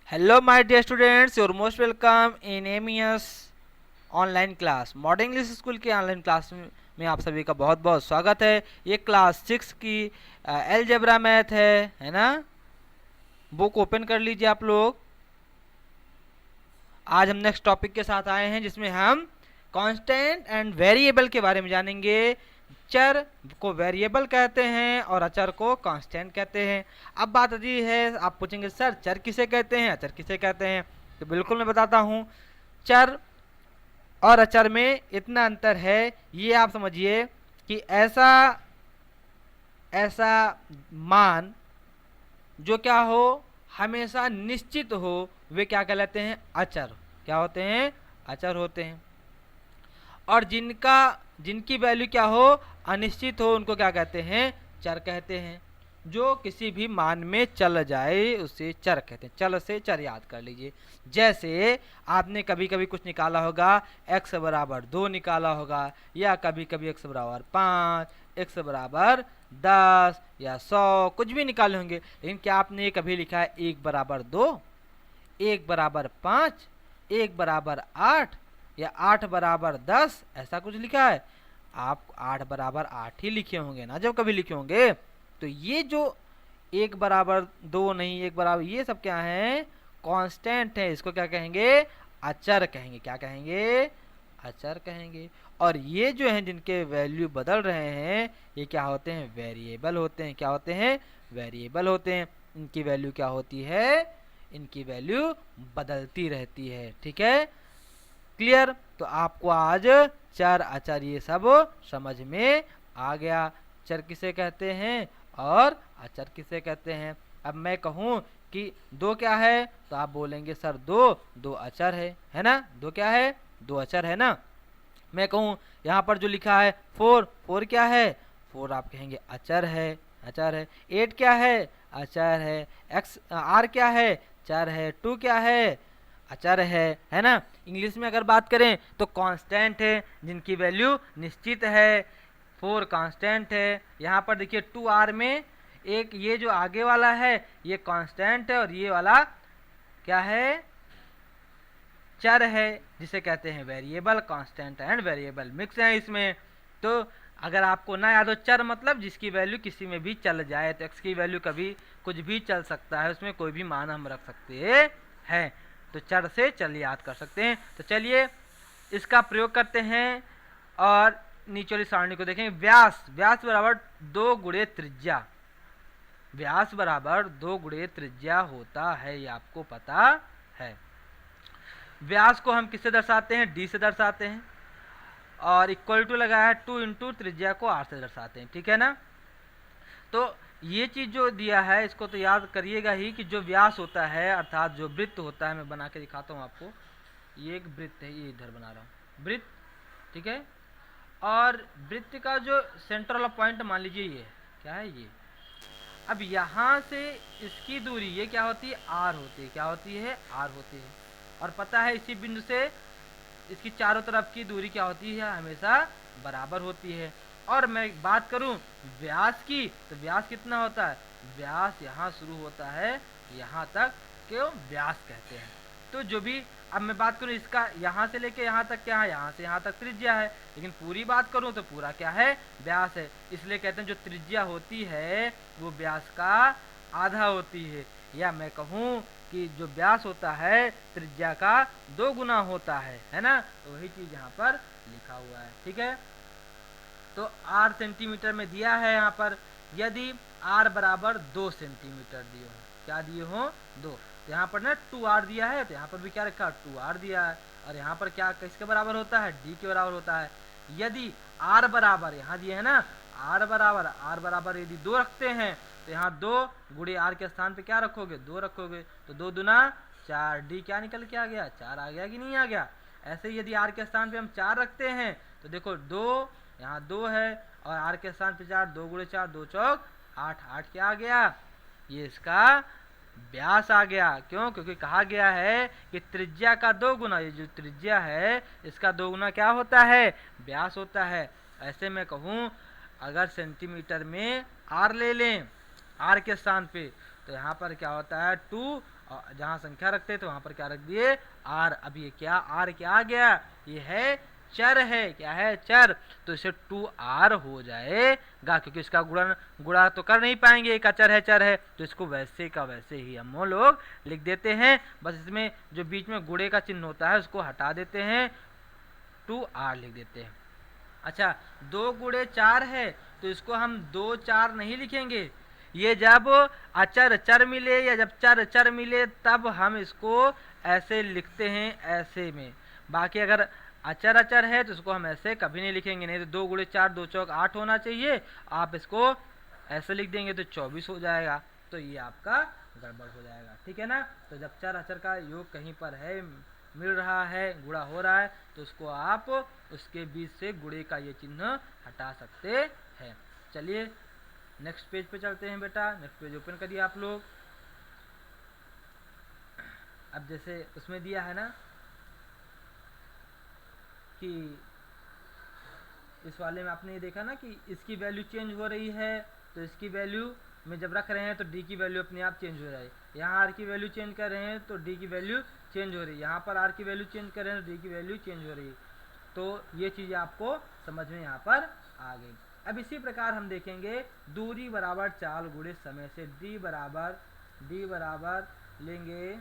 Hello, my dear students. You're most welcome in MES online class modern English school के online class में आप सभी का बहुत बहुत स्वागत है। ये क्लास 6 की अलजेब्रा मैथ है ना। बुक ओपन कर लीजिए आप लोग। आज हम नेक्स्ट टॉपिक के साथ आए हैं जिसमें हम कांस्टेंट एंड वेरिएबल के बारे में जानेंगे। चर को वेरिएबल कहते हैं और अचर को कांस्टेंट कहते हैं। अब बात आती है, आप पूछेंगे सर चर किसे कहते हैं, अचर किसे कहते हैं। तो बिल्कुल मैं बताता हूँ। चर और अचर में इतना अंतर है, ये आप समझिए कि ऐसा ऐसा मान जो क्या हो, हमेशा निश्चित हो, वे क्या कहलाते हैं, अचर। क्या होते हैं, अचर होते हैं। और जिनकी वैल्यू क्या हो, अनिश्चित हो, उनको क्या कहते हैं, चर कहते हैं। जो किसी भी मान में चल जाए उसे चर कहते हैं। चल से चर याद कर लीजिए। जैसे आपने कभी कभी कुछ निकाला होगा, x बराबर 2 निकाला होगा, या कभी कभी x बराबर 5, x बराबर 10 या 100, कुछ भी निकाले होंगे। लेकिन क्या आपने कभी लिखा है 1 बराबर 2, 1 बराबर 5, 1 बराबर 8 या 8 बराबर 10? ऐसा कुछ लिखा है? आप 8 बराबर 8 ही लिखे होंगे ना जब कभी लिखे होंगे। तो ये जो 1 बराबर 2 नहीं, 1 बराबर, ये सब क्या है, कांस्टेंट है। इसको क्या कहेंगे, अचर कहेंगे। क्या कहेंगे, अचर कहेंगे। और ये जो हैं जिनके वैल्यू बदल रहे हैं, ये क्या होते हैं, वेरिएबल होते हैं। क्या होते हैं, वेरिएबल होते हैं। इनकी वैल्यू क्या होती है, इनकी वैल्यू बदलती रहती है। ठीक है, क्लियर। तो आपको आज चर अचर ये सब समझ में आ गया। चर किसे कहते हैं और अचर किसे कहते हैं। अब मैं कहूं कि 2 क्या है, तो आप बोलेंगे सर 2 अचर है ना। 2 क्या है, 2 अचर है ना। मैं कहूं यहाँ पर जो लिखा है 4 क्या है, 4 आप कहेंगे अचर है, अचर है। 8 क्या है, अचर है। आर क्या है, चर है। 2 क्या है, अचर है ना। इंग्लिश में अगर बात करें तो कांस्टेंट है, जिनकी वैल्यू निश्चित है। 4 कांस्टेंट है। यहाँ पर देखिए 2R में एक ये जो आगे वाला है ये कांस्टेंट है, और ये वाला क्या है, चर है, जिसे कहते हैं variable. Constant and variable mix है इसमें। तो अगर आपको ना याद हो, चर मतलब जिसकी वैल्यू किसी में भी चल जाए। तो x की वैल्यू कभी कुछ भी चल सकता है, उसमें कोई भी मान हम रख सकते हैं। तो चर से चल याद कर सकते हैं। तो चलिए इसका प्रयोग करते हैं और नीचे वाली सारणी को देखें। व्यास, व्यास बराबर 2 गुणे त्रिज्या। व्यास बराबर 2 गुणे त्रिज्या होता है, ये आपको पता है। व्यास को हम किससे दर्शाते हैं, d से दर्शाते हैं। और इक्वल टू लगाया है 2 इंटू त्रिज्या को r से दर्शाते हैं। ठीक है ना। तो ये चीज जो दिया है इसको तो याद करिएगा ही कि जो व्यास होता है, अर्थात जो वृत्त होता है, मैं बना के दिखाता हूँ आपको। ये एक वृत्त है, ये इधर बना रहा हूँ वृत्त। ठीक है। और वृत्त का जो सेंट्रल पॉइंट मान लीजिए ये क्या है, ये। अब यहाँ से इसकी दूरी ये क्या होती है, r होती है। क्या होती है, r होती है। और पता है इसी बिंदु से इसकी चारों तरफ की दूरी क्या होती है, हमेशा बराबर होती है। और मैं बात करूं व्यास की, तो व्यास कितना होता है, व्यास यहाँ शुरू होता है, यहाँ तक क्यों व्यास कहते हैं। तो जो भी, अब मैं बात करूं इसका, यहाँ से लेके यहाँ तक क्या है, यहाँ से यहाँ तक त्रिज्या है। लेकिन पूरी बात करूं तो पूरा क्या है, व्यास है। इसलिए कहते हैं जो त्रिज्या होती है वो व्यास का आधा होती है। या मैं कहूँ कि जो व्यास होता है त्रिज्या का 2 गुना होता है ना। तो वही चीज यहाँ पर लिखा हुआ है। ठीक है। तो r सेंटीमीटर में दिया है यहाँ पर, यदि r बराबर 2 सेंटीमीटर दिए हो, क्या दिए हो, 2, तो यहाँ पर ना 2r दिया है, तो यहाँ पर भी क्या रखा, 2r दिया है। और यहाँ पर क्या किसके बराबर होता है, d के बराबर होता है। यदि r बराबर, यहाँ दिए है ना, r बराबर यदि 2 रखते हैं, तो यहाँ 2 गुणे r के स्थान पे क्या रखोगे, 2 रखोगे। तो 2 दूना 4, d क्या निकल के आ गया, 4 आ गया कि नहीं आ गया। ऐसे यदि r के स्थान पे हम 4 रखते हैं, तो देखो 2, यहाँ 2 है, और r के स्थान पे 4, 2 गुणे 4, 2 चौक 8, 8 क्या आ गया, ये इसका व्यास आ गया। क्यों, क्योंकि कहा गया है कि त्रिज्या का 2 गुना, ये जो त्रिज्या है इसका 2 गुना क्या होता है, व्यास होता है। ऐसे में कहूँ अगर सेंटीमीटर में r ले लें, r के स्थान पे, तो यहाँ पर क्या होता है 2, और जहाँ संख्या रखते तो वहां पर क्या रख दिए, आर। अब ये क्या आर क्या आ गया, ये है चर है, क्या है चर, तो इसे 2r हो जाएगा, क्योंकि इसका गुणा तो कर नहीं पाएंगे, एक अचर है चर है, तो इसको वैसे का वैसे ही हम लोग लिख देते हैं। बस इसमें जो बीच में गुणे का चिन्ह होता है उसको हटा देते हैं, 2r लिख देते हैं। अच्छा, 2 गुणे 4 है तो इसको हम 2 4 नहीं लिखेंगे, ये जब अचर चर मिले या जब चर चर मिले तब हम इसको ऐसे लिखते हैं, ऐसे में। बाकी अगर अचर अचर है तो इसको हम ऐसे कभी नहीं लिखेंगे, नहीं तो 2 गुणे 4 2 चौक 8 होना चाहिए, आप इसको ऐसे लिख देंगे तो 24 हो जाएगा, तो ये आपका गड़बड़ हो जाएगा, ठीक है ना। तो जब चर अचर का योग कहीं पर है, मिल रहा है, गुणा हो रहा है, तो उसको आप उसके बीच से गुणे का ये चिन्ह हटा सकते हैं। चलिए नेक्स्ट पेज पे चलते हैं बेटा, नेक्स्ट पेज ओपन करिए आप लोग। अब जैसे उसमें दिया है ना कि इस वाले में आपने ये देखा ना कि इसकी वैल्यू चेंज हो रही है, तो इसकी वैल्यू में जब रख रहे हैं तो डी की वैल्यू अपने आप चेंज हो रही है, यहाँ आर की वैल्यू चेंज कर रहे हैं तो डी की वैल्यू चेंज हो रही है, यहाँ पर आर की वैल्यू चेंज कर रहे हैं तो डी की वैल्यू चेंज हो रही है। तो ये चीज़ आपको समझ में यहाँ पर आ गई। अब इसी प्रकार हम देखेंगे दूरी बराबर चाल गुणे समय से, डी बराबर लेंगे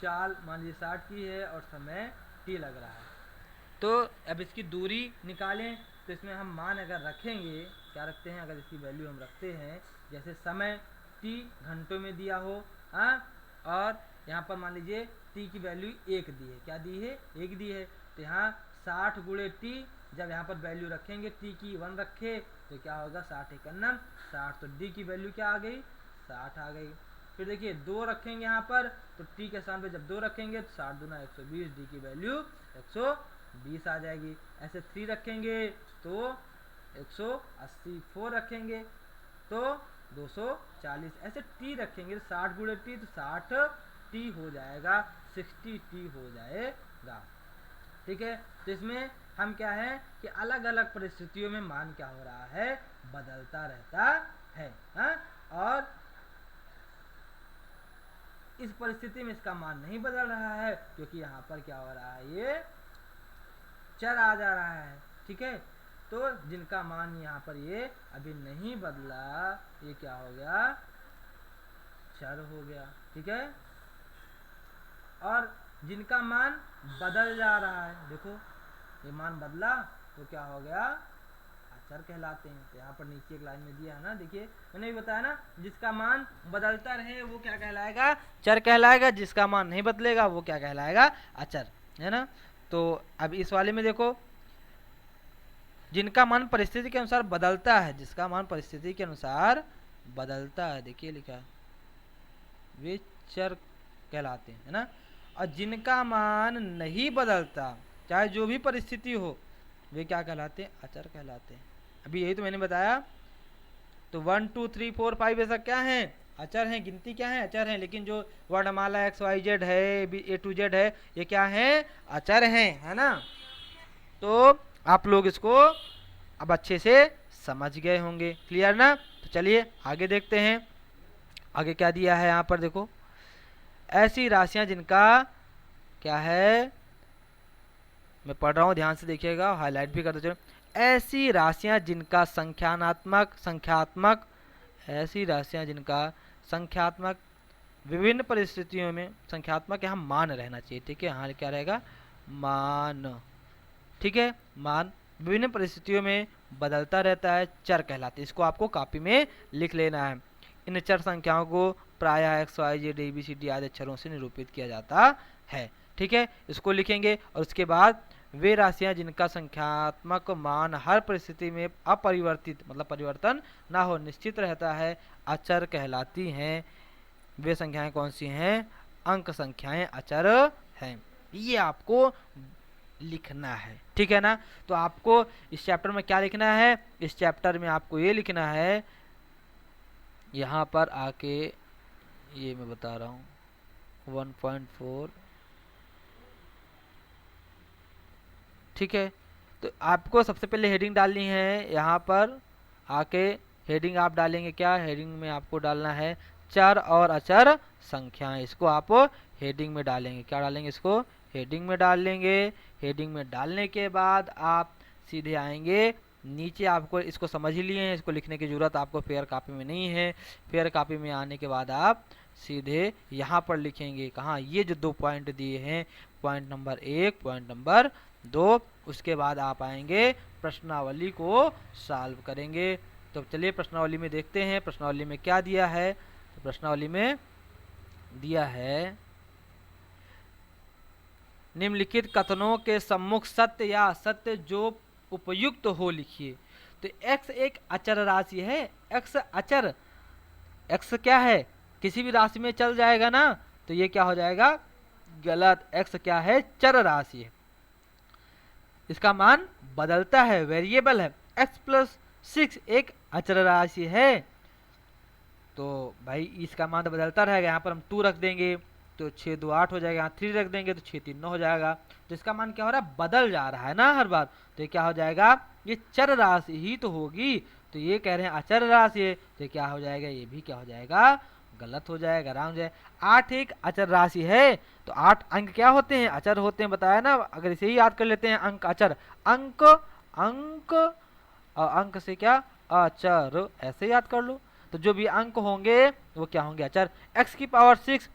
चाल मान लीजिए 60 की है और समय t लग रहा है, तो अब इसकी दूरी निकालें, तो इसमें हम मान अगर रखेंगे, क्या रखते हैं, अगर इसकी वैल्यू हम रखते हैं, जैसे समय t घंटों में दिया हो, हाँ, और यहाँ पर मान लीजिए t की वैल्यू 1 दी है, क्या दी है, 1 दी है, तो यहाँ 60 गुणे t, जब यहाँ पर वैल्यू रखेंगे t की 1 रखे तो क्या होगा, 60 एकन्नन 60, तो d की वैल्यू क्या आ गई, 60 आ गई। फिर देखिए 2 रखेंगे यहाँ पर, तो t के स्थान पे जब 2 रखेंगे तो 60 दूना 120, डी की वैल्यू 120 आ जाएगी। ऐसे 3 रखेंगे तो 180, 4 रखेंगे तो 240, ऐसे t रखेंगे तो 60 गुणे t तो 60 t हो जाएगा, 60 t हो जाएगा, ठीक है। तो इसमें हम क्या है कि अलग अलग परिस्थितियों में मान क्या हो रहा है, बदलता रहता है, हाँ? और इस परिस्थिति में इसका मान नहीं बदल रहा है, क्योंकि यहाँ पर क्या हो रहा है, ये चर आ जा रहा है, ठीक है। तो जिनका मान यहाँ पर ये अभी नहीं बदला, ये क्या हो गया, चर हो गया, ठीक है। और जिनका मान बदल जा रहा है, देखो ये मान बदला तो क्या हो गया, अचर कहलाते हैं। तो यहाँ पर नीचे एक लाइन में दिया है ना, देखिए मैंने भी बताया ना, जिसका मान बदलता रहे वो क्या कहलाएगा, चर कहलाएगा, जिसका मान नहीं बदलेगा वो क्या कहलाएगा, अचर, है ना। तो अब इस वाले में देखो, जिनका मान परिस्थिति के अनुसार बदलता है, जिसका मान परिस्थिति के अनुसार बदलता है, देखिए लिखा वे चर कहलाते हैं, है ना। और जिनका मान नहीं बदलता, चाहे जो भी परिस्थिति हो, वे क्या कहलाते हैं, अचर कहलाते हैं। अभी यही तो मैंने बताया। तो 1 2 3 4 5 ऐसा क्या है, अचर हैं, गिनती क्या है, अचर हैं, लेकिन जो वर्णमाला XYZ है, A to Z है, ये क्या है, अचर हैं, है ना। तो आप लोग इसको अब अच्छे से समझ गए होंगे, क्लियर ना। तो चलिए आगे देखते हैं, आगे क्या दिया है यहाँ पर देखो, ऐसी राशियां जिनका क्या है, मैं पढ़ रहा हूँ ध्यान से देखिएगा, हाईलाइट भी करते चलो। ऐसी राशियां जिनका संख्यात्मक ऐसी राशियां जिनका संख्यात्मक विभिन्न परिस्थितियों में, संख्यात्मक यहाँ मान रहना चाहिए, ठीक है, यहाँ क्या रहेगा, मान, ठीक है, मान विभिन्न परिस्थितियों में बदलता रहता है, चर कहलाते हैं। इसको आपको कॉपी में लिख लेना है। इन चर संख्याओं को प्रायः XYZ ABCD आदि अक्षरों से निरूपित किया जाता है, ठीक है, इसको लिखेंगे। और उसके बाद वे राशियां जिनका संख्यात्मक मान हर परिस्थिति में अपरिवर्तित, मतलब परिवर्तन ना हो, निश्चित रहता है, अचर कहलाती हैं। वे संख्याएं कौन सी हैं, अंक संख्याएं अचर हैं। ये आपको लिखना है, ठीक है ना। तो आपको इस चैप्टर में क्या लिखना है, इस चैप्टर में आपको ये लिखना है, यहाँ पर आके ये मैं बता रहा हूँ 1.4, ठीक है। तो आपको सबसे पहले हेडिंग डालनी है, यहाँ पर आके हेडिंग आप डालेंगे, क्या हेडिंग में आपको डालना है, चर और अचर संख्याएं। इसको आप हेडिंग में डालेंगे। क्या डालेंगे? इसको हेडिंग में डाल लेंगे। हेडिंग में डालने के बाद आप सीधे आएंगे नीचे। आपको इसको समझ ही लिए हैं, इसको लिखने की जरूरत आपको फेयर कॉपी में नहीं है। फेयर कॉपी में आने के बाद आप सीधे यहाँ पर लिखेंगे। कहाँ? ये जो 2 पॉइंट दिए हैं, पॉइंट नंबर 1, पॉइंट नंबर 2। उसके बाद आप आएंगे प्रश्नावली को सॉल्व करेंगे। तो चलिए प्रश्नावली में देखते हैं प्रश्नावली में क्या दिया है। तो प्रश्नावली में दिया है निम्नलिखित कथनों के सम्मुख सत्य या असत्य जो उपयुक्त हो लिखिए। तो x एक अचर राशि है। x अचर, x क्या है? किसी भी राशि में चल जाएगा ना, तो ये क्या हो जाएगा? गलत। x क्या है? चर राशि है, इसका मान बदलता है, वेरिएबल है। x प्लस 6 एक अचर राशि है, तो भाई इसका मान तो बदलता रहेगा। यहाँ पर हम 2 रख देंगे तो 6 2 8 हो जाएगा। यहाँ 3 रख देंगे तो 6 3 9 हो जाएगा। तो इसका मान क्या हो रहा है? बदल जा रहा है ना हर बार। तो ये क्या हो जाएगा? ये चर राशि ही तो होगी। तो ये कह रहे हैं अचर राशि है, तो क्या हो जाएगा? ये भी क्या हो जाएगा? गलत हो जाएगा, रॉन्ग हो जाएगा। 8 एक अचर राशि है, तो 8 अंक क्या होते हैं? अचर होते हैं, बताया ना। अगर इसे ही याद कर लेते हैं, अंक अचर, अंक अंक और अंक से क्या? अचर, ऐसे याद कर लो। तो जो भी अंक होंगे वो क्या होंगे? अचर। x की पावर 6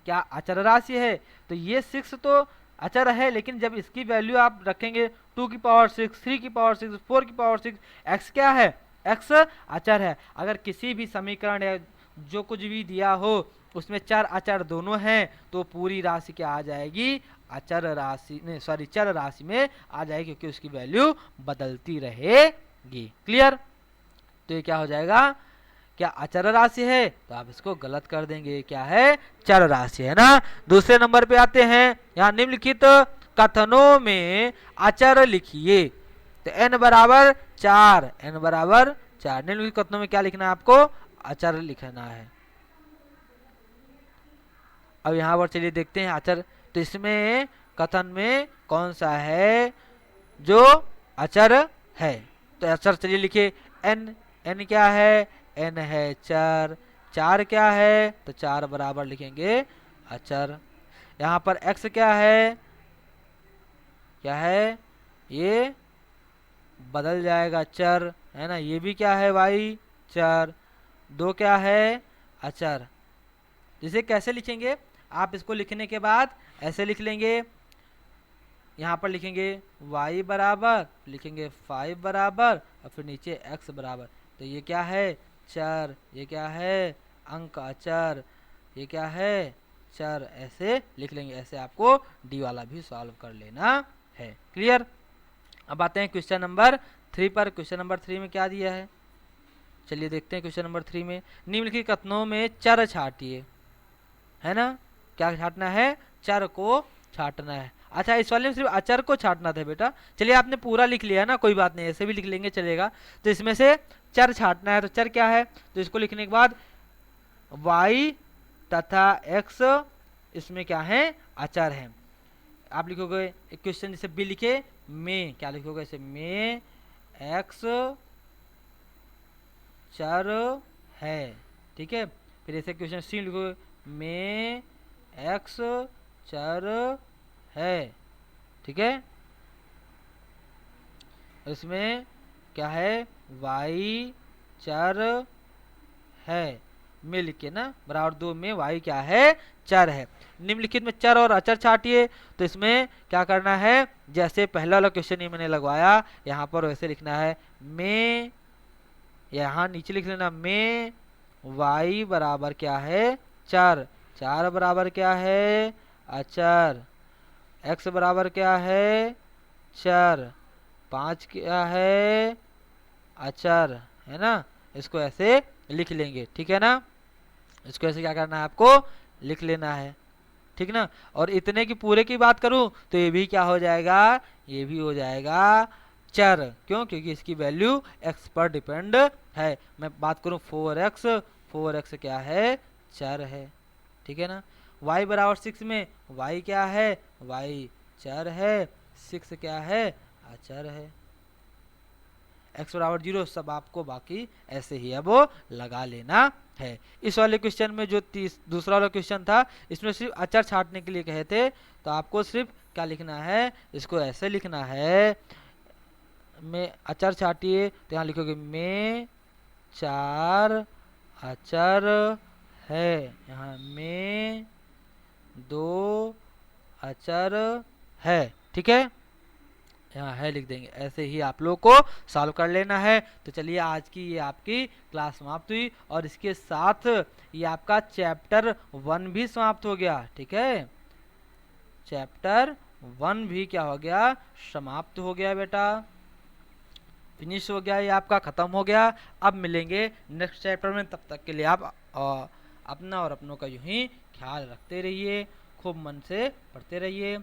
क्या अचर राशि है? तो ये 6 तो अचर है, लेकिन जब इसकी वैल्यू आप रखेंगे 2 की पावर 6, 3 की पावर 6, 4 की पावर 6, x क्या है? x अचर है। अगर किसी भी समीकरण या जो कुछ भी दिया हो उसमें चर अचर दोनों हैं, तो पूरी राशि क्या आ जाएगी? अचर राशि नहीं, सॉरी, चर राशि में आ जाएगी, क्योंकि उसकी वैल्यू बदलती रहेगी। क्लियर? तो ये क्या हो जाएगा? क्या अचर राशि है? तो आप इसको गलत कर देंगे। क्या है? चर राशि है ना। दूसरे नंबर पे आते हैं। यहाँ निम्नलिखित कथनों में अचर लिखिए। तो n बराबर 4, n बराबर 4। निम्नलिखित कथनों में क्या लिखना है आपको? अचर लिखना है। अब यहाँ पर चलिए देखते हैं अचर। तो इसमें कथन में कौन सा है जो अचर है? तो अचर चलिए लिखिए। n, n क्या है? n है चर। 4 क्या है? तो 4 बराबर लिखेंगे अचर। यहाँ पर x क्या है? क्या है? ये बदल जाएगा, चर है ना। ये भी क्या है भाई? चर। 2 क्या है? अचर। जिसे कैसे लिखेंगे? आप इसको लिखने के बाद ऐसे लिख लेंगे। यहाँ पर लिखेंगे y बराबर, लिखेंगे 5 बराबर और फिर नीचे x बराबर। तो ये क्या है? चर। ये क्या है? अंक अचर। ये क्या है? चर। ऐसे लिख लेंगे। ऐसे आपको डी वाला भी सॉल्व कर लेना है। क्लियर? अब आते हैं क्वेश्चन नंबर 3 पर। क्वेश्चन नंबर 3 में क्या दिया है? चलिए देखते हैं क्वेश्चन नंबर 3 में। निम्नलिखित कथनों में चर छाटिए, है ना। क्या छाटना है? चर को छाटना है। अच्छा, इस वाले में सिर्फ अचर को छाटना था बेटा। चलिए आपने पूरा लिख लिया ना, कोई बात नहीं, ऐसे भी लिख लेंगे चलेगा। तो इसमें से चर छाटना है। तो चर क्या है? तो इसको लिखने के बाद y तथा x इसमें क्या है? अचर है। आप लिखोगे क्वेश्चन जैसे बी लिखे में, क्या लिखोगे? ऐसे में x चर है, ठीक है। फिर ऐसे क्वेश्चन सी लिखोगे में x चर है, ठीक है। इसमें क्या है? y चर है, में लिखे ना, बराबर 2 में y क्या है? चर है। निम्नलिखित में चर और अचर छाटिए। तो इसमें क्या करना है? जैसे पहला वाला क्वेश्चन ये मैंने लगवाया, यहाँ पर वैसे लिखना है में, यहाँ नीचे लिख लेना में y बराबर क्या है? चर। 4 बराबर क्या है? अचर। x बराबर क्या है? चर। 5 क्या है? अचर, है ना। इसको ऐसे लिख लेंगे, ठीक है ना। इसको ऐसे क्या करना है? आपको लिख लेना है, ठीक ना। और इतने की पूरे की बात करूं तो ये भी क्या हो जाएगा? ये भी हो जाएगा चर। क्यों? क्योंकि इसकी वैल्यू x पर डिपेंड है। मैं बात करूं 4x, 4x क्या है? चर है, ठीक है ना। y बराबर 6 में y क्या है? y चर है। 6 क्या है? अचर है। x बराबर 0 सब आपको बाकी ऐसे ही अब लगा लेना है। इस वाले क्वेश्चन में जो दूसरा वाला क्वेश्चन था इसमें सिर्फ अचर छांटने के लिए कहे थे, तो आपको सिर्फ क्या लिखना है, इसको ऐसे लिखना है, में अचर छाटिए तो यहाँ लिखोगे में 4 अचर है, यहाँ में 2 अचर है, ठीक है, यहाँ है लिख देंगे। ऐसे ही आप लोग को सॉल्व कर लेना है। तो चलिए आज की ये आपकी क्लास समाप्त हुई और इसके साथ ये आपका चैप्टर 1 भी समाप्त हो गया, ठीक है, चैप्टर 1 भी क्या हो गया, समाप्त हो गया बेटा, फिनिश हो गया, ये आपका खत्म हो गया। अब मिलेंगे नेक्स्ट चैप्टर में, तब तक के लिए आप अपना और अपनों का यूं ही ख्याल रखते रहिए, खूब मन से पढ़ते रहिए।